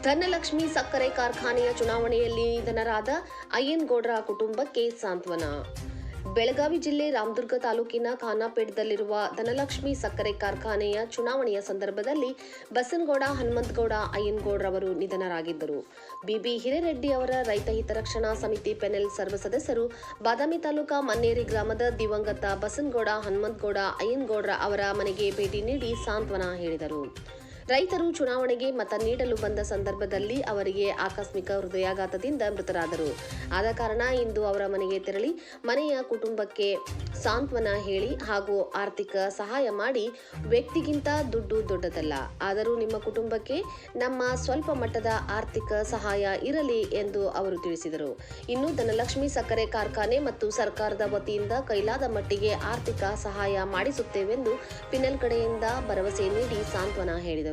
ಧನಲಕ್ಷ್ಮಿ ಸಕ್ಕರೆ ಕಾರ್ಖಾನೆಯ ಚುನಾವಣೆಯಲ್ಲಿ ನಿಧನರಾದ ಅಯ್ಯನಗೌಡರ ಕುಟುಂಬಕ್ಕೆ ಸಾಂತ್ವನ. ಬೆಳಗಾವಿ ಜಿಲ್ಲೆ ರಾಮದುರ್ಗ ತಾಲೂಕಿನ ಖಾನಾಪೇಟದಲ್ಲಿರುವ ಧನಲಕ್ಷ್ಮಿ ಸಕ್ಕರೆ ಕಾರ್ಖಾನೆಯ ಚುನಾವಣೆಯ ಸಂದರ್ಭದಲ್ಲಿ ಬಸನಗೌಡ ಹನುಮಂತಗೌಡ ಅಯ್ಯನಗೌಡರವರು ನಿಧನರಾಗಿದ್ದರು. ಬಿಬಿ ಹಿರೇರೆಡ್ಡಿ ಅವರ ರೈತ ಹಿತರಕ್ಷಣಾ ಸಮಿತಿ ಪೆನೆಲ್ ಸರ್ವ ಸದಸ್ಯರು ಬಾದಾಮಿ ತಾಲೂಕಾ ಮನ್ನೇರಿ ಗ್ರಾಮದ ದಿವಂಗತ ಬಸನಗೌಡ ಹನುಮಂತಗೌಡ ಅಯ್ಯನಗೌಡರ ಅವರ ಮನೆಗೆ ಭೇಟಿ ನೀಡಿ ಸಾಂತ್ವನ ಹೇಳಿದರು. ರೈತರು ಚುನಾವಣೆಗೆ ಮತ ನೀಡಲು ಬಂದ ಸಂದರ್ಭದಲ್ಲಿ ಅವರಿಗೆ ಆಕಸ್ಮಿಕ ಹೃದಯಾಘಾತದಿಂದ ಮೃತರಾದರು. ಆದ ಕಾರಣ ಇಂದು ಅವರ ಮನೆಗೆ ತೆರಳಿ ಮನೆಯ ಕುಟುಂಬಕ್ಕೆ ಸಾಂತ್ವನ ಹೇಳಿ ಹಾಗೂ ಆರ್ಥಿಕ ಸಹಾಯ ಮಾಡಿ. ವ್ಯಕ್ತಿಗಿಂತ ದುಡ್ಡು ದೊಡ್ಡದಲ್ಲ, ಆದರೂ ನಿಮ್ಮ ಕುಟುಂಬಕ್ಕೆ ನಮ್ಮ ಸ್ವಲ್ಪ ಮಟ್ಟದ ಆರ್ಥಿಕ ಸಹಾಯ ಇರಲಿ ಎಂದು ಅವರು ತಿಳಿಸಿದರು. ಇನ್ನು ಧನಲಕ್ಷ್ಮಿ ಸಕ್ಕರೆ ಕಾರ್ಖಾನೆ ಮತ್ತು ಸರ್ಕಾರದ ವತಿಯಿಂದ ಕೈಲಾದ ಮಟ್ಟಿಗೆ ಆರ್ಥಿಕ ಸಹಾಯ ಮಾಡಿಸುತ್ತೇವೆಂದು ಪಿನೆಲ್ ಕಡೆಯಿಂದ ಭರವಸೆ ನೀಡಿ ಸಾಂತ್ವನ ಹೇಳಿದರು.